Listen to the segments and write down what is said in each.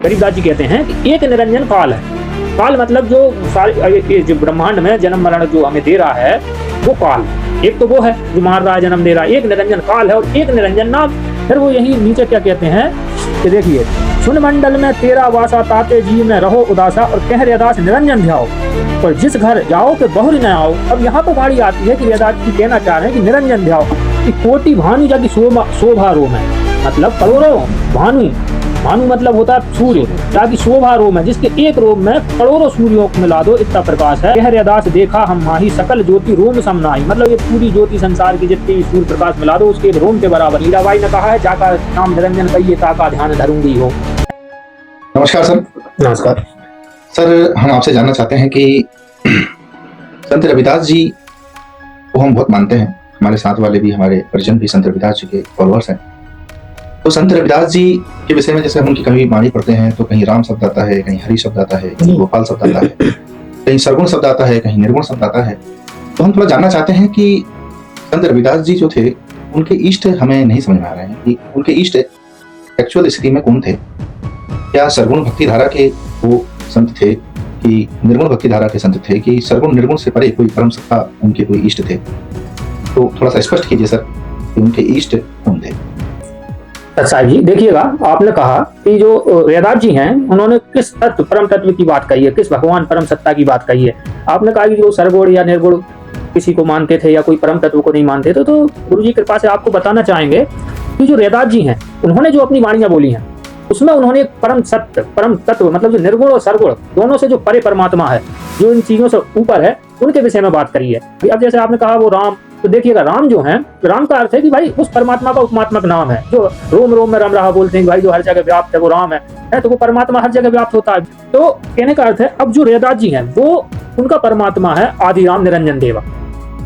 गरीबदास जी कहते हैं कि एक निरंजन काल है। काल मतलब जो सारे जो ब्रह्मांड में जन्म मरण जो हमें दे रहा है वो काल, एक तो वो है जो मार रहा है, जन्म दे रहा है, एक निरंजन काल है और एक निरंजन नाम। फिर वो यही नीचे क्या कहते हैं कि देखिए, सुन मंडल में तेरा वासा ताते जी में रहो उदासा और कह रैदास निरंजन ध्याओ और जिस घर जाओ के बहुरी न आओ। अब यहाँ पर बाड़ी आती है कि रैदास जी कहना चाह रहे हैं कि निरंजन ध्याओ कि कोटि भानु जाकी शोभा रोम है, मतलब करोड़ों भानु, भानु मतलब होता है सूर्य, ताकि शोभा रोम है जिसके एक रोम में करोड़ों सूर्यों को मिला दो इतना प्रकाश है। यह रैदास देखा हम माही सकल ज्योति रोम समनाही, मतलब ये पूरी ज्योति संसार की जितनी सूर्य प्रकाश मिला दो उसके एक रोम के बराबर। हीराबाई ने कहा है जाका नाम निरंजन कहिए ताका ध्यान धरूंगी हो। नमस्कार सर। नमस्कार सर, हम आपसे जानना चाहते हैं कि संत रविदास जी को हम बहुत मानते हैं, हमारे साथ वाले भी, हमारे परिजन भी संत रविदास जी के फॉलोअर्स हैं। तो संत रविदास जी के विषय में जैसे हम उनकी कभी वाणी पढ़ते हैं तो कहीं राम शब्द आता है, कहीं हरि शब्द आता है, कहीं गोपाल शब्द आता है, कहीं सरगुण शब्द आता है, कहीं निर्गुण शब्द आता है। तो हम थोड़ा जानना चाहते हैं कि संत रविदास जी जो थे उनके इष्ट हमें नहीं समझ में आ रहे हैं कि उनके इष्ट एक्चुअल स्थिति में कौन थे। क्या सरगुण भक्ति धारा के वो संत थे कि निर्गुण भक्ति धारा के संत थे कि सरगुण निर्गुण से परे कोई परम सत्ता उनके कोई इष्ट थे? तो थोड़ा सा स्पष्ट कीजिए सर कि उनके इष्ट कौन थे। साहब जी देखिएगा, आपने कहा कि जो रैदास जी हैं उन्होंने किस तत्व परम तत्व की बात कही है, किस भगवान परम सत्ता की बात कही है। आपने कहा कि जो सरगुण या निर्गुण किसी को मानते थे या कोई परम तत्व को नहीं मानते थे। तो गुरु जी कृपा से आपको बताना चाहेंगे कि जो रैदास जी हैं उन्होंने जो अपनी वाणियां बोली हैं उसमें उन्होंने एक परम सत्य परम तत्व मतलब जो निर्गुण और सरगुण दोनों से जो परे परमात्मा है, जो इन चीजों से ऊपर है, उनके विषय में बात करी है। अब जैसे आपने कहा वो राम, तो देखिएगा राम जो है, राम का अर्थ है कि भाई उस परमात्मा का उपमात्मक नाम है जो रोम रोम में रम रहा बोलते हैं भाई जो हर जगह व्याप्त है वो राम है तो वो परमात्मा हर जगह व्याप्त होता है। तो कहने का अर्थ है अब जो रैदास जी हैं वो उनका परमात्मा है आदि राम निरंजन देवा,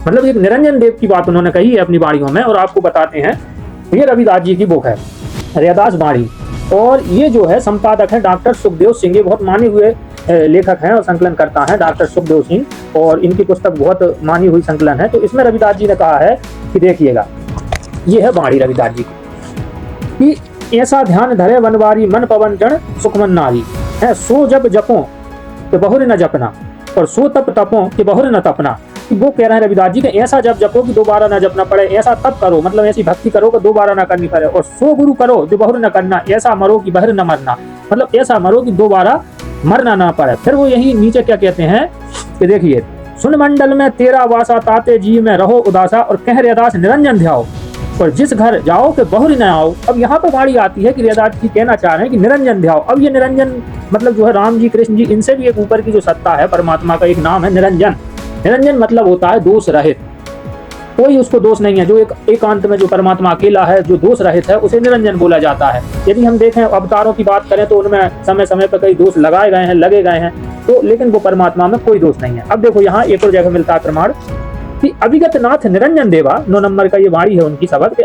मतलब एक निरंजन देव की बात उन्होंने कही है अपनी वाणियों में। और आपको बताते हैं ये रविदास जी की बुक है रैदास वाणी, और ये जो है संपादक है डॉक्टर सुखदेव सिंह, ये बहुत माने हुए लेखक हैं और संकलन करता है डॉक्टर सुखदेव सिंह, और इनकी पुस्तक बहुत मानी हुई संकलन है। तो इसमें रविदास जी ने कहा है कि देखिएगा, ये है वाणी रविदास जी की कि ऐसा ध्यान धरे वनवारी मन पवन जन सुखमन नारी है, सो जब जपो कि बहुर न जपना और सो तप तपो कि बहुर न तपना। वो कह रहे हैं रविदास जी कि ऐसा जब जपो कि दोबारा ना जपना पड़े, ऐसा तप करो मतलब ऐसी भक्ति करो कि दोबारा ना करनी पड़े, और सो गुरु करो जो बहुर न करना, ऐसा मरो कि बहर न मरना, मतलब ऐसा मरो कि दोबारा मरना ना पड़े। फिर वो यही नीचे क्या कहते हैं कि देखिए, सुन मंडल में तेरा वासा ताते जी में रहो उदासा और कह रैदास निरंजन ध्याओ और जिस घर जाओ के बहुरी न आओ। अब यहाँ पे वाणी आती है कि रैदास जी कहना चाह रहे हैं कि निरंजन ध्याओ। अब ये निरंजन मतलब जो है राम जी कृष्ण जी इनसे भी एक ऊपर की जो सत्ता है परमात्मा का एक नाम है निरंजन। निरंजन मतलब होता है दोष रहित, कोई उसको दोष नहीं है। जो एक एकांत में जो परमात्मा अकेला है जो दोष रहित है उसे निरंजन बोला जाता है। यदि हम देखें अवतारों की बात करें तो उनमें समय समय पर कई दोष लगाए गए हैं लगे गए हैं, तो लेकिन वो परमात्मा में कोई दोष नहीं है। अब देखो यहाँ एक और जगह मिलता है प्रमाण कि अभिगत नाथ निरंजन देवा, 9 नंबर का ये वाणी है उनकी शब्द,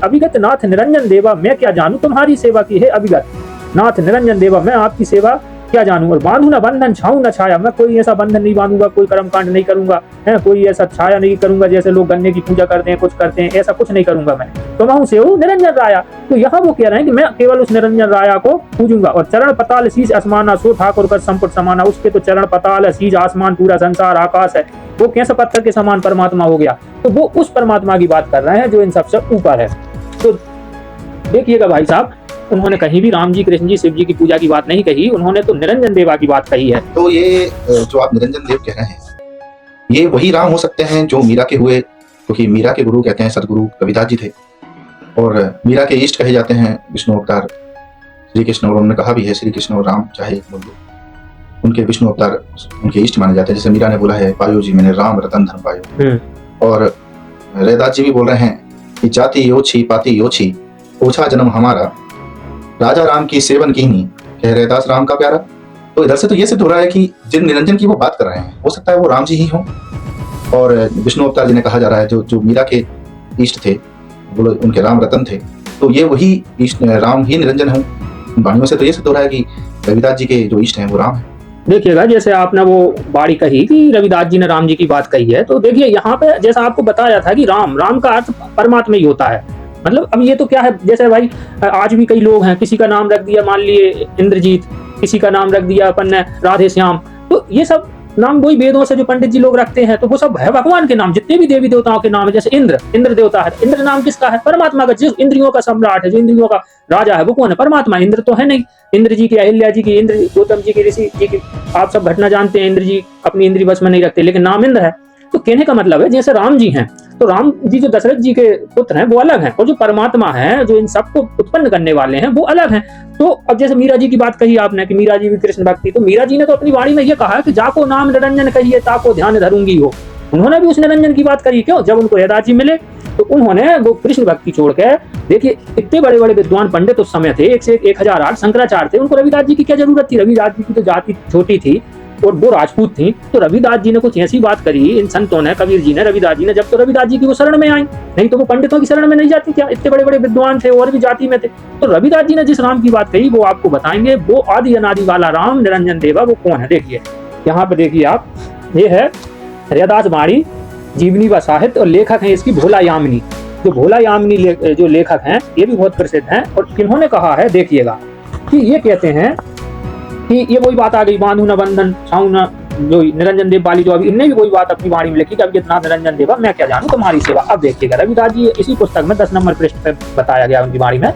अभिगत नाथ निरंजन देवा मैं क्या जानू तुम्हारी सेवा की है अभिगत नाथ निरंजन देवा, मैं आपकी सेवा क्या जानूं और बांधू ना बंधन छाऊं ना छाया, मैं कोई ऐसा बंधन नहीं बांधूंगा, कोई कर्मकांड नहीं करूंगा, है कोई ऐसा छाया नहीं करूंगा जैसे लोग गन्ने की पूजा करते हैं कुछ करते हैं, ऐसा कुछ नहीं करूंगा मैं। तो मैं से वो निरंजन राया, तो यहाँ वो कह रहे हैं कि मैं केवल उस निरंजन राया को पूजूंगा। और चरण पताल शीश आसमाना सो ठाकुर कर संपुट समाना, उसके तो चरण पताल है, शीश आसमान पूरा संसार आकाश है, वो कैसे पत्थर के समान परमात्मा हो गया। तो वो उस परमात्मा की बात कर रहे हैं जो इन सबसे ऊपर है। तो देखिएगा भाई साहब, उन्होंने कहीं भी राम जी कृष्ण जी शिव जी की पूजा की बात नहीं कही, उन्होंने तो निरंजन देवा की बात कही है। तो ये जो आप निरंजन देव कह रहे हैं ये वही राम हो सकते हैं जो मीरा के हुए, क्योंकि मीरा के गुरु कहते हैं सदगुरु रविदास जी थे और मीरा के इष्ट कहे जाते हैं विष्णु अवतार श्री कृष्ण, और उन्होंने कहा भी है श्री कृष्ण और राम चाहे बोल दो, उनके विष्णु अवतार उनके इष्ट माने जाते हैं। जैसे मीरा ने बोला है पायो जी मैंने राम रतन धन पायो, और रविदास जी भी बोल रहे हैं कि जाति योछी पाती योछी ओछा जन्म हमारा, राजा राम की सेवन कीनी कह रैदास राम का प्यारा। तो इधर से तो ये सिद्ध हो रहा है कि जिन निरंजन की वो बात कर रहे हैं हो सकता है वो राम जी ही हों, और विष्णु अवतार जिन्हें कहा जा रहा है जो मीरा के इष्ट थे वो उनके राम रतन थे, तो ये वही इष्ट राम ही निरंजन हों। वाणियों से तो ये सिद्ध हो रहा है कि रविदास जी के जो इष्ट हैं वो राम है। देखिएगा जैसे आपने वो बाड़ी कही कि रविदास जी ने राम जी की बात कही है, तो देखिए यहाँ पे जैसा आपको बताया था कि राम का अर्थ परमात्मा ही होता है। मतलब अब ये तो क्या है, जैसे भाई आज भी कई लोग हैं किसी का नाम रख दिया मान लिए इंद्रजीत, किसी का नाम रख दिया अपन ने राधे श्याम, तो ये सब नाम वही वेदों से जो पंडित जी लोग रखते हैं, तो वो सब है भगवान के नाम। जितने भी देवी देवताओं के नाम है, जैसे इंद्र देवता है, इंद्र नाम किसका है? परमात्मा का। जो इंद्रियों का सम्राट है, जो इंद्रियों का राजा है, वो कौन है? परमात्मा। इंद्र तो है नहीं। इंद्र जी की, अहिल्या जी की, इंद्र गौतम जी की, ऋषि जी की आप सब घटना जानते हैं। इंद्र जी अपनी इंद्रिय वश में नहीं रखते, लेकिन नाम इंद्र है। तो कहने का मतलब है, जैसे राम जी हैं, तो राम जी जो दशरथ जी के पुत्र हैं वो अलग हैं, और जो परमात्मा है, जो इन सबको उत्पन्न करने वाले हैं, वो अलग हैं। तो अब जैसे मीरा जी की बात कही आपने कि मीरा जी भी कृष्ण भक्ति, तो मीरा जी ने तो अपनी वाणी में ये कहा कि जाको नाम निरंजन कहिए ताको ध्यान धरूंगी हो। उन्होंने भी उस निरंजन की बात करी। क्यों? जब उनको रैदास जी मिले तो उन्होंने वो कृष्ण भक्ति छोड़ के, देखिए इतने बड़े बड़े विद्वान पंडित उस समय थे, 1008 शंकराचार्य थे, उनको रविदास जी की क्या जरूरत थी? रविदास जी की तो जाति छोटी थी और वो राजपूत थी। तो रविदास जी ने कुछ ऐसी बात करी, इन संतों ने, कबीर जी ने, रविदास जी ने, जब तो रविदास जी की वो शरण में आई, नहीं तो वो पंडितों की शरण में नहीं जाती क्या? इतने बड़े बड़े विद्वान थे और भी जाति में थे। तो रविदास जी ने जिस राम की बात कही वो आपको बताएंगे। वो आदि अनादि वाला राम निरंजन देवा, वो कौन है? देखिए यहाँ पे देखिए आप, ये है रैदास वाणी जीवनी व साहित्य, और लेखक है इसकी भोला यामिनी। जो भोला यामिनी जो लेखक हैं, ये भी बहुत प्रसिद्ध हैं। और किन्होंने कहा है, देखिएगा कि ये कहते हैं कि ये वही बात आ गई, बांधू न बंधन छाऊ न, जो निरंजन देव वाली, जो अभी इनने भी वही बात अपनी वाणी में लिखी कि अब जितना निरंजन देवा मैं क्या जानूं तुम्हारी सेवा। अब देखिएगा रविदास जी, इसी पुस्तक में 10 नंबर पृष्ठ पर बताया गया उनकी वाणी में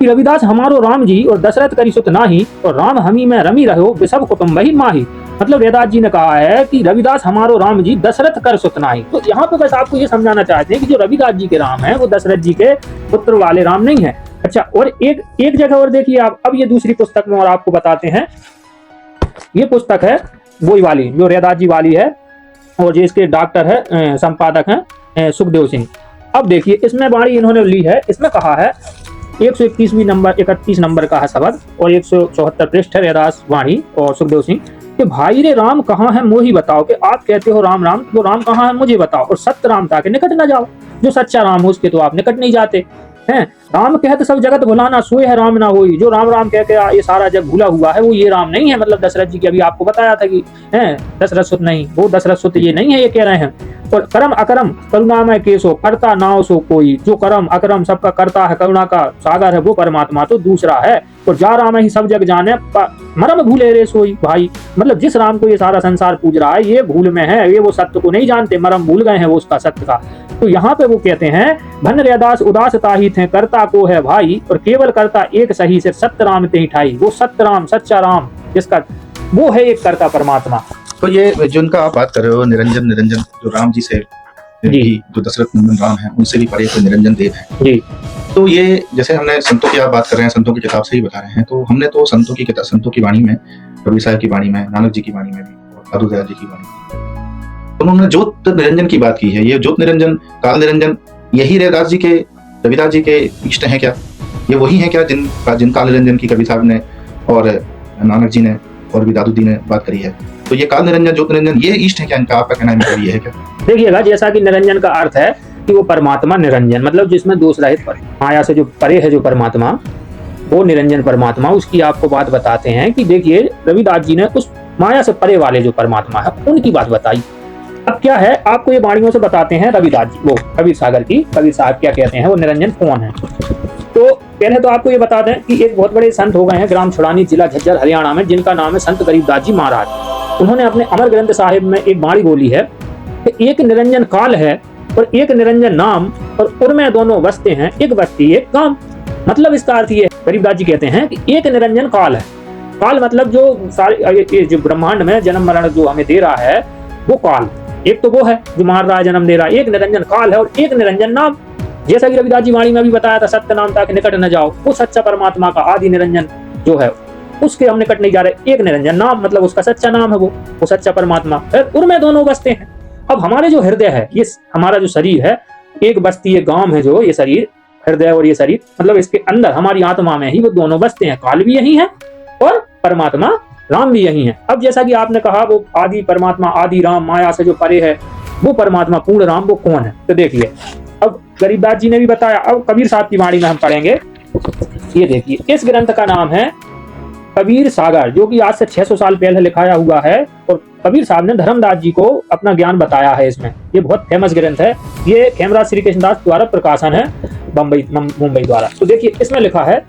कि रविदास हमारो राम जी और दशरथ करी सुत नाही, और राम हमी में रमी रहो विसब कुटुंब ही माही। मतलब रैदास जी ने कहा है कि रविदास हमारो राम जी दशरथ कर सुत नाही। तो यहाँ पे बस आपको ये समझाना चाहते हैं कि जो रविदास जी के राम है वो दशरथ जी के पुत्र वाले राम नहीं है। अच्छा, और एक जगह और देखिए आप, अब ये दूसरी पुस्तक में और आपको बताते हैं। ये पुस्तक है वही वाली जो रैदास जी वाली है, और जो इसके डॉक्टर है, संपादक हैं सुखदेव सिंह। अब देखिए इसमें वाणी इन्होंने ली है, इसमें कहा है 131 नंबर 31 नंबर का है शब्द, और 174 पृष्ठ है रैदास वाणी और सुखदेव सिंह कि भाई रे राम कहाँ है मोही बताओ, कि आप कहते हो राम राम, वो राम कहाँ है मुझे बताओ, और सत्य राम ताके निकट न जाओ। जो सच्चा राम हो उसके तो आप निकट नहीं जाते हैं। राम कहते सब जगत भुलाना, सोए है राम ना होई। जो राम राम कह के ये सारा जग भूला हुआ है वो ये राम नहीं है। मतलब दशरथ जी की अभी आपको बताया था कि हैं दशरथ सुत नहीं, वो दशरथ सुत ये नहीं है, ये कह रहे हैं। और करम अकरम करुणामय केसो करता नाव सो कोई। जो करम अकरम सबका करता है, करुणा का सागर है, वो परमात्मा तो दूसरा है। और जा राम ही सब जग जाने मरम भूले रे सोई भाई। मतलब जिस राम को ये सारा संसार पूज रहा है ये भूल में है, ये वो सत्य को नहीं जानते, मरम भूल गए हैं वो उसका सत्य का। तो यहाँ पे वो कहते हैं भन रैदास उदासता ही थे करता को है भाई, और केवल करता एक सही से सत्य राम ते ही ठाई। वो सत्य राम सच्चा राम जिसका वो है एक करता परमात्मा। तो ये जिनका आप बात कर रहे हो निरंजन जो राम जी से भी, जो दशरथ नंदन राम है उनसे भी परे तो निरंजन देव है जी। तो ये जैसे हमने संतों की आप बात कर रहे हैं, संतों की किताब से ही बता रहे हैं, तो हमने तो संतों की किताब, संतों की वाणी में, कबीर साहब की वाणी में, नानक जी की वाणी में भी, और साधु दयाल जी की वाणी में, उन्होंने ज्योत निरंजन की बात की है। ये ज्योत निरंजन, काल निरंजन, यही रैदास जी के, रविदास जी के इष्ट हैं क्या? ये वही है क्या जिन काल निरंजन की कबीर साहब ने और नानक जी ने और भी दादू जी ने बात करी है? तो ये काल निरंजन, ज्योत निरंजन, ये इष्ट है क्या इनका? आपका कहना है ये है क्या? देखिएगा, जैसा कि निरंजन का अर्थ है कि वो परमात्मा निरंजन, मतलब जिसमें दोष रहित, माया से जो परे है जो परमात्मा, वो निरंजन परमात्मा। उसकी आपको बात बताते हैं कि देखिए रविदास जी ने उस माया से परे वाले जो परमात्मा है उनकी बात बताई। अब क्या है आपको ये वाणियों से बताते हैं रविदास जी, वो कबीर सागर की, कबीर साहब क्या कहते हैं, वो निरंजन कौन है। तो पहले तो आपको ये बता दें कि एक बहुत बड़े संत हो गए हैं ग्राम छुड़ानी, जिला झज्जर, हरियाणा में, जिनका नाम है संत गरीबदास जी महाराज। उन्होंने अपने अमर ग्रंथ साहिब में एक वाणी बोली है कि एक निरंजन काल है और एक निरंजन नाम, और उनमें दोनों बसते हैं, एक बस्ती एक काम। मतलब इसका अर्थ ये गरीबदास जी कहते हैं कि एक निरंजन काल है। काल मतलब जो सारे जो ब्रह्मांड में जन्म मरण जो हमें दे रहा है वो काल, एक तो वो है जो मार रहा है, जन्म दे रहा है, एक निरंजन काल है और एक निरंजन नाम। जैसा कि रविदास जी वाणी में भी बताया था, सत्य नाम ताकि निकट न जाओ, वो सच्चा परमात्मा का आदि निरंजन जो है उसके हम निकट नहीं जा रहे। एक निरंजन नाम मतलब उसका सच्चा नाम है, वो सच्चा परमात्मा, उनमें दोनों बसते हैं। अब हमारे जो हृदय है, ये हमारा जो शरीर है, एक बस्ती एक गांव है जो ये शरीर, हृदय और ये शरीर, मतलब इसके अंदर हमारी आत्मा में ही वो दोनों बसते हैं। काल भी यही है और परमात्मा राम भी यही है। अब जैसा कि आपने कहा वो आदि परमात्मा, आदि राम, माया से जो परे है वो परमात्मा पूर्ण राम, वो कौन है? तो देखिए अब गरीबदास जी ने भी बताया। अब कबीर साहब की वाणी में हम पढ़ेंगे। ये देखिए इस ग्रंथ का नाम है कबीर सागर, जो कि आज से 600 साल पहले लिखाया हुआ है, और कबीर साहब ने धर्मदास जी को अपना ज्ञान बताया है इसमें। ये बहुत फेमस ग्रंथ है, ये खेमराज श्री कृष्णदास द्वारा प्रकाशन है, मुंबई द्वारा। तो देखिए इसमें लिखा है,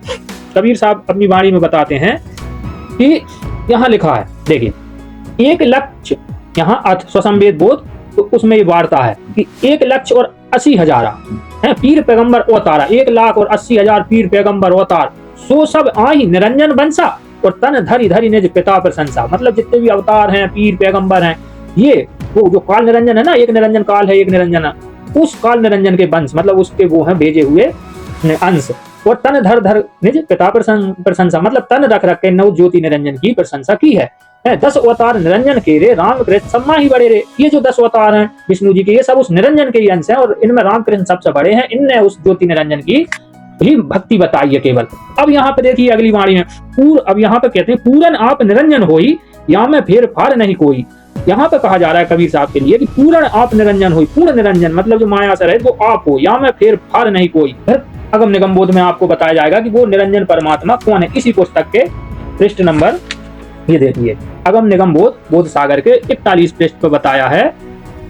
कबीर साहब अपनी वाणी में बताते हैं कि यहाँ लिखा है, देखिए, एक लक्ष्य, यहाँ अर्थ स्वसंवेद बोध, तो उसमें ये वार्ता है कि 1 लक्ष और 80,000 है पीर पैगंबर अवतारा, 1,80,000 पीर पैगंबर अवतार, सो सब आई निरंजन बंसा और तन धरी धरी निज पिता प्रशंसा। मतलब जितने भी अवतार हैं, पीर पैगंबर हैं, ये वो जो काल निरंजन है ना, एक निरंजन काल है, एक निरंजन है, उस काल निरंजन के वंश, मतलब उसके वो हैं भेजे हुए अंश। और तन धर धर निज पिता प्रशंसा, मतलब तन रख रख के नव ज्योति निरंजन की प्रशंसा की है। 10 अवतार निरंजन के रे, राम कृष्ण सम्मा ही बड़े रे। ये जो 10 अवतार हैं विष्णु जी के, ये सब उस निरंजन के ही अंश हैं और इनमें राम कृष्ण सबसे बड़े हैं। इनने उस ज्योति निरंजन की ही भक्ति बताई है केवल। अब यहाँ पे देखिए अगली वाणी में अब यहाँ पे कहते हैं पूरन आप निरंजन होई, या में फेर फार नहीं कोई। यहाँ पे कहा जा रहा है कबीर साहब के लिए कि पूर्ण आप निरंजन हो, पूर्ण निरंजन मतलब जो माया से रहित वो आप हो, या में फेर फार नहीं कोई। फिर अगम निगम बोध में आपको बताया जाएगा कि वो निरंजन परमात्मा कौन है। इसी पुस्तक के पृष्ठ नंबर, ये देखिए, अगम निगम बोध बोध सागर के 41 पृष्ठ पे बताया है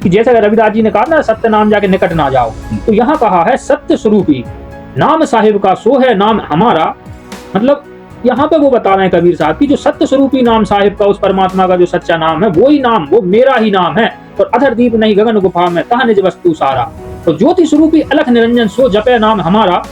कि जैसे रविदास जी ने कहा ना, सत्य नाम जाके निकट ना जाओ, तो यहाँ कहा है सत्य स्वरूपी नाम साहिब का सो है नाम हमारा। मतलब यहाँ पे वो बता रहे हैं कबीर साहब की जो सत्य स्वरूपी नाम साहिब का, उस परमात्मा का जो सच्चा नाम है, वो ही नाम, वो मेरा ही नाम है। और अधर दीप नहीं गगन गुफा में तह निज वस्तु सारा, तो ज्योति स्वरूपी अलख निरंजन सो जपे नाम हमारा।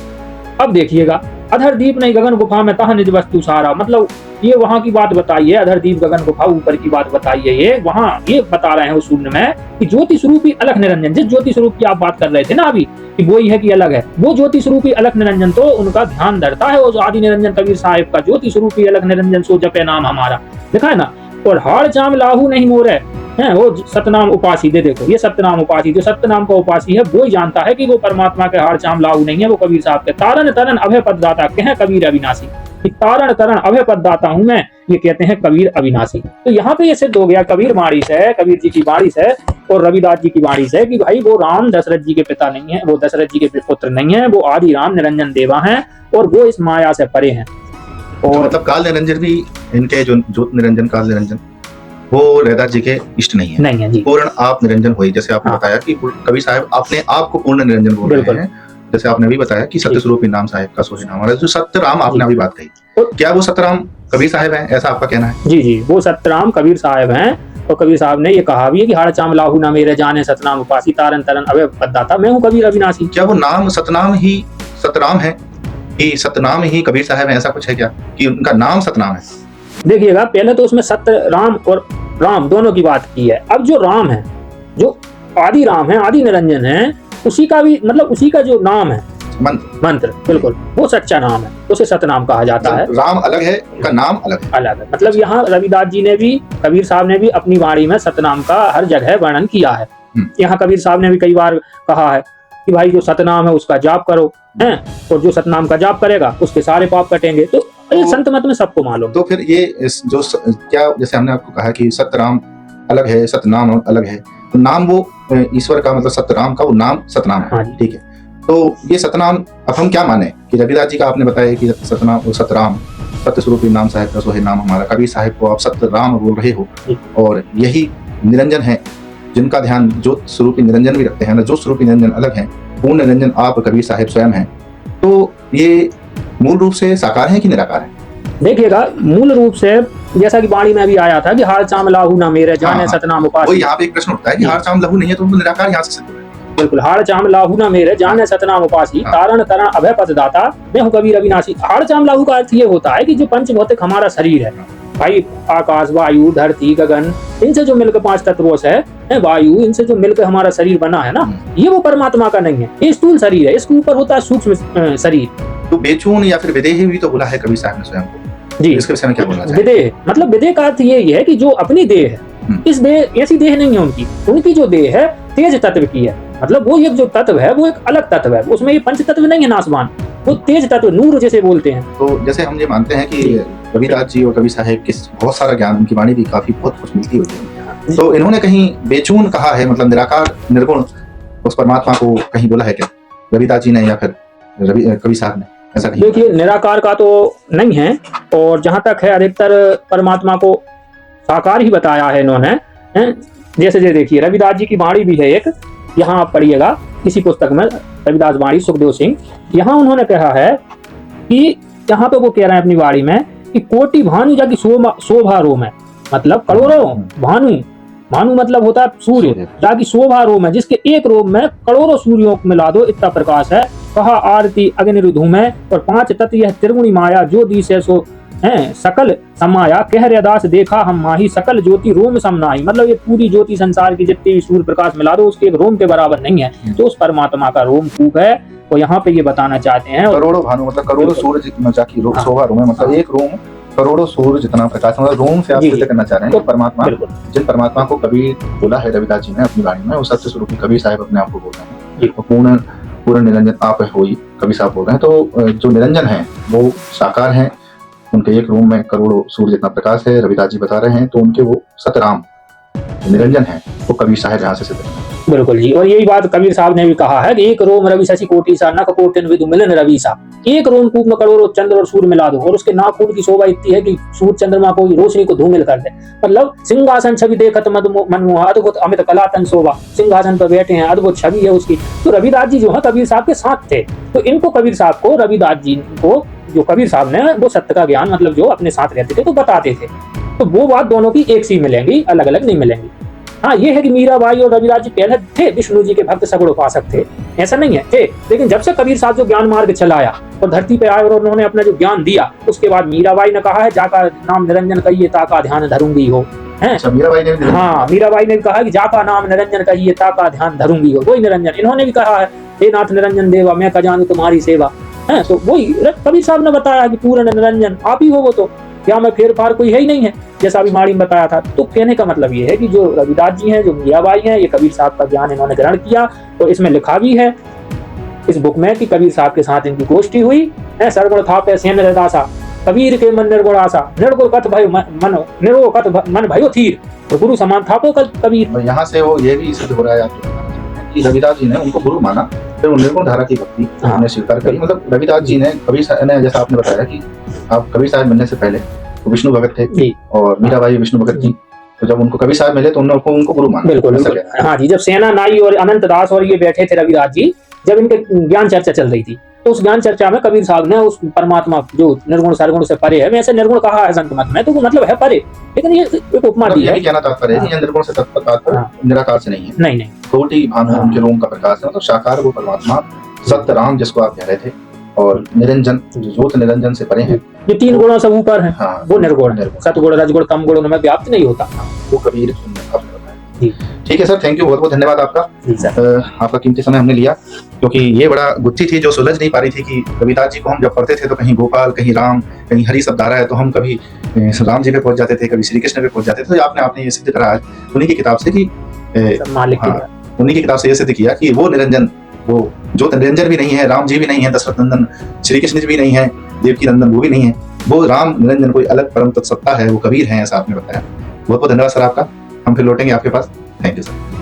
अब देखिएगा, अधर दीप नहीं गगन गुफा में तह निज वस्तु सारा, मतलब ये वहां की बात बताई है, अधर दीप गगन गुफा ऊपर की बात बताई है। ये वहां ये बता रहे हैं उस शून्य में कि ज्योति स्वरूपी अलख निरंजन, जिस ज्योति स्वरूप की आप बात कर रहे थे ना अभी कि वो ही है कि अलग है, वो ज्योति स्वरूपी अलख निरंजन तो उनका ध्यान धरता है उस आदि निरंजन कबीर साहिब का। ज्योति स्वरूपी अलख निरंजन सो जपे नाम हमारा लिखा है ना। और हाड़ चाम लाहू नहीं मोरे है, वो सतनाम उपासी दे, देखो ये सत्यनाम उपासी, जो सत्यनाम का उपासी है वो ही जानता है कि वो परमात्मा के हाड़ चाम लाहू नहीं है, वो कबीर साहब के। तारण तरन अभय पद दाता कहे कबीर अविनाशी, तारण तरण अभय पद दाता हूं मैं, ये कहते हैं कबीर अविनाशी। तो यहाँ पे ये सिद्ध हो गया कबीर वाणी से, कबीर जी की वाणी से और रविदास जी की वाणी से कि भाई वो राम दशरथ जी के पिता नहीं है, वो दशरथ जी के पुत्र नहीं है, वो आदि राम निरंजन देवा हैं और वो इस माया से परे हैं। और मतलब काल निरंजन भी इनके जो ज्योत निरंजन काल निरंजन वो रैदास जी के इष्ट नहीं है, नहीं है जी। पूर्ण आप निरंजन हुई, जैसे आपने बताया कि कबीर साहब अपने आप को पूर्ण निरंजन बोल रहे हैं। जैसे आपने अभी बताया कि सत्य स्वरूपी नाम साहिब का सोहे नाम, जो सत्य राम आपने अभी बात कही, तो क्या वो सत्यराम कबीर साहब हैं, ऐसा आपका कहना है? जी जी, वो सत्यराम कबीर साहब हैं। और कबीर साहब ने ये कहा भी है कि हाड़ चाम लाहू ना मेरे जाने सतनाम उपासी, तारन तरन अभय पद दाता मैं हूँ कबीर अविनाशी। क्या वो नाम सतनाम ही सतराम है कि सतनाम ही कबीर साहब है, ऐसा कुछ है क्या कि उनका नाम सतनाम है? देखिएगा, पहले तो उसमें सत्य राम और राम दोनों की बात की है। अब जो राम है, जो आदि राम है, आदि निरंजन है, उसी का भी मतलब उसी का जो नाम है मंत्र बिल्कुल वो सच्चा नाम है, उसे सतनाम कहा जाता है। राम अलग है, उनका नाम अलग है। अलग है, मतलब यहाँ रविदास जी ने भी, कबीर साहब ने भी अपनी वाणी में सतनाम का हर जगह वर्णन किया है। यहाँ कबीर साहब ने भी कई बार कहा है कि भाई जो सतनाम है उसका जाप करो, हैं, और जो सतनाम का जाप करेगा उसके सारे पाप कटेंगे। तो संत मत में सबको मालूम। तो फिर ये जो क्या, जैसे हमने आपको कहा कि सतराम अलग है, सतनाम अलग है, तो नाम वो ईश्वर का मतलब सतराम का वो नाम सतनाम है, ठीक है। तो ये सतनाम अब हम क्या माने कि रविदास जी का आपने बताया कि सतनाम सतराम सत्य स्वरूपी नाम साहिब का सोहे नाम हमारा, कबीर साहिब को आप सत्य राम बोल रहे हो और यही निरंजन है जिनका ध्यान ज्योत स्वरूपी निरंजन भी रखते हैं ना, ज्योत स्वरूपी निरंजन अलग है, पूर्ण निरंजन आप कबीर साहिब स्वयं हैं। तो ये मूल रूप से साकार है कि निराकार है? देखिएगा, मूल रूप से जैसा कि वाणी में भी आया था कि हाड़ चाम लाहू ना मेरे जाने सतनाम उपासी। वो यहाँ पे एक प्रश्न उठता है कि हाड़ चाम लहू नहीं है तो निराकार यहाँ से सिद्ध है। बिल्कुल, हाड़ चाम लाहू ना मेरे जाने सतनाम उपासी, तारण तरण अभय पद दाता मैं हूँ कबीर अविनाशी। हाड़ चाम लाहू का अर्थ ये होता है कि जो पंच भौतिक हमारा शरीर है भाई, आकाश वायु धरती गगन, इनसे जो मिलकर 5 तत्वों से है, वायु, इनसे जो मिलकर हमारा शरीर बना है ना, ये वो परमात्मा का नहीं है, ये स्थूल शरीर है, इसके ऊपर होता है सूक्ष्म शरीर। तो बेचून या फिर विदेह भी तो बोला है कबीर साहब ने स्वयं को जी, इसके विषय में क्या बोलना चाहिए? विदेह मतलब विदेह का अर्थ ये है कि जो अपनी देह है, इस देह ऐसी देह नहीं है उनकी, उनकी जो देह है तेज तत्व की है, मतलब वो एक जो तत्व है वो एक अलग तत्व है, उसमें ये पंच तत्व नहीं है नासवान, वो तेज तत्व नूर जैसे बोलते हैं। तो जैसे हम ये मानते हैं कि रविदास जी और कबीर साहब के बहुत सारा ज्ञान, उनकी वाणी भी काफी बहुत कुछ मिलती होती है, तो इन्होंने कहीं बेचून कहा है, मतलब निराकार निर्गुण उस परमात्मा को कहीं बोला है क्या रविदास जी ने या फिर कबीर साहब ने? ऐसा नहीं। देखिए, निराकार का तो नहीं है, और जहां तक है अधिकतर परमात्मा को साकार ही बताया है इन्होंने। जैसे देखिए रविदास जी की वाणी भी है एक, यहाँ आप पढ़िएगा किसी पुस्तक में, रविदास वाणी सुखदेव सिंह, यहाँ उन्होंने कहा है कि यहाँ पे वो कह रहे हैं अपनी वाणी में कि कोटि भानु जाकी शोभा रोम है, मतलब करोड़ों भानु, भानु मतलब होता है सूर्य, जाकी शोभा रोम है, जिसके एक रोम में करोड़ों सूर्यों को मिला दो इतना प्रकाश है। कहा आरती अग्निरुधूम है, और 5 तत्व यह त्रिगुणी माया जो दिशे सो है सकल समाया, कह रदास देखा हम माही सकल ज्योति रोम समनाही। मतलब ये पूरी ज्योति संसार की जितनी भी सूर्य प्रकाश मिला दो उसके एक रोम के बराबर नहीं है, तो उस परमात्मा का रोम खूब है। और यहाँ पे ये बताना चाहते हैं करोड़ों भानु मतलब करोड़ों सूर्य जितना जाकी शोभा रोम है, मतलब एक रोम करोड़ों सूर्य जितना प्रकाश, मतलब रोम से आप सिद्ध करना चाह रहे हैं परमात्मा, जिन परमात्मा को कबीर बोला है रविदास जी ने अपनी वाणी में, वो सत्य स्वरूप कबीर साहब अपने आप को बोल रहे हैं, पूर्ण निरंजन आप होई, कबीर साहब बोल रहे हैं। तो जो निरंजन है वो साकार है, उनके एक रूम में करोड़ों सूर्य जितना प्रकाश है, रविदास जी बता रहे हैं। तो उनके वो सतराम निरंजन है, वो कबीर साहब यहाँ से सिद्ध करते हैं। बिल्कुल जी, और यही बात कबीर साहब ने भी कहा है कि एक रोम रवि शशि कोटि सा, नख कोटिन विदु मिलन रवि सा। एक रोम कूप में करोड़ों चंद्र और सूर्य मिला दो, और उसके नाखून की शोभा इतनी है कि सूर्य चंद्रमा को रोशनी को धूमिल कर दे। मतलब सिंहासन छवि देखत मनमोहा, अद्भुत अमित कलातन शोभा, सिंहासन पर बैठे हैं, अद्भुत छवि है उसकी। तो रविदास जी जो है कबीर साहब के साथ थे, तो इनको कबीर साहब को, रविदास जी को जो कबीर साहब ने वो सत्य का ज्ञान मतलब जो अपने साथ रहते थे तो बताते थे। तो वो बात दोनों की एक सी मिलेंगी, अलग अलग नहीं मिलेंगी। हाँ, ये है कि मीराबाई और रविदास जी पहले थे विष्णु जी के भक्त सगुण उपासक थे, ऐसा नहीं है थे, लेकिन जब से कबीर साहब जो ज्ञान मार्ग चलाया और धरती पे आए और उन्होंने अपना जो ज्ञान दिया, उसके बाद मीराबाई ने कहा है जाका नाम निरंजन कहिए ताका ध्यान धरूंगी हो, है मीराबाई ने भी कहा कि जाका नाम निरंजन कहिए ताका ध्यान धरूंगी हो, वही निरंजन। इन्होंने भी कहा है हे नाथ निरंजन देवा मैं का जानू तुम्हारी सेवा, है। तो वही कबीर साहब ने बताया कि पूर्ण निरंजन आप ही हो, वो तो क्या में फेर फार कोई है ही नहीं है, जैसा अभी माड़ी में बताया था। तो कहने का मतलब ये है कि जो रविदास जी हैं, जो मीराबाई हैं, ये कबीर साहब का ज्ञान इन्होंने ग्रहण किया। और इसमें लिखा भी है इस बुक में कि कबीर साहब के साथ इनकी गोष्ठी हुई है। सरगुण था पे सेन रदासा, कबीर के मन निर्गुण आशा, निर्गुण कथ भयो मनो, निरो कथ मन भयो थीर, और गुरु समान था को कबीर। यहाँ से वो ये भी सिद्ध हो रहा है कि रविदास जी ने उनको गुरु माना, फिर निर्गुण धारा की भक्ति उन्होंने स्वीकार करी। मतलब रविदास जी ने कबीर साहब ने, जैसा आपने बताया कि आप कबीर साहब मिलने से पहले तो विष्णु भगत थे और मीराबाई विष्णु भगत जी, तो जब उनको कबीर साहब मिले तो उनको गुरु माना। बिल्कुल, हाँ जी। जब सेना नाई और अनंत दास और ये बैठे थे रविदास जी, जब इनके ज्ञान चर्चा चल रही थी, तो उस ज्ञान चर्चा में कबीर साहब ने उस परमात्मा जो निर्गुण सरगुण से परे है, वैसे निर्गुण कहा है संत मत में, तो मतलब है परे, लेकिन ये एक उपमा दी है। ये कहना तात्पर्य है कि निर्गुण से तात्पर्य निराकार से नहीं है। नहीं, कोटि भानु उनके रोम का प्रकाश है, मतलब साकार वो परमात्मा सत्य राम जिसको आप कह रहे थे, और निरंजन ज्योत निरंजन से परे हैं, जो 3 गुणों से ऊपर है। हाँ, वो निर्गुण है, सतगुण रजगुण तम गुण उनमें व्याप्त नहीं होता, वो कबीर। ठीक है सर, थैंक यू, बहुत बहुत धन्यवाद आपका। आपका कीमती समय हमने लिया, क्योंकि ये बड़ा गुत्थी थी जो सुलझ नहीं पा रही थी कि रविदास जी को हम जब पढ़ते थे तो कहीं गोपाल, कहीं राम, कहीं हरि शब्द आ रहा है, तो हम कभी राम जी पे पहुंच जाते थे, कभी श्री कृष्ण पे पहुंच जाते थे। तो आपने ये सिद्ध करा उन्हीं की किताब से कि उन्हीं की किताब से ये सिद्ध किया कि वो निरंजन, वो जो निरंजन भी नहीं है, राम जी भी नहीं है, दशरथ नंदन श्री कृष्ण जी भी नहीं है, देवकी नंदन वो भी नहीं है, वो राम निरंजन कोई अलग परम तत्सत्ता है, वो कबीर है, ऐसा आपने बताया। बहुत बहुत धन्यवाद सर आपका। हम फिर लौटेंगे आपके पास। Thank you sir.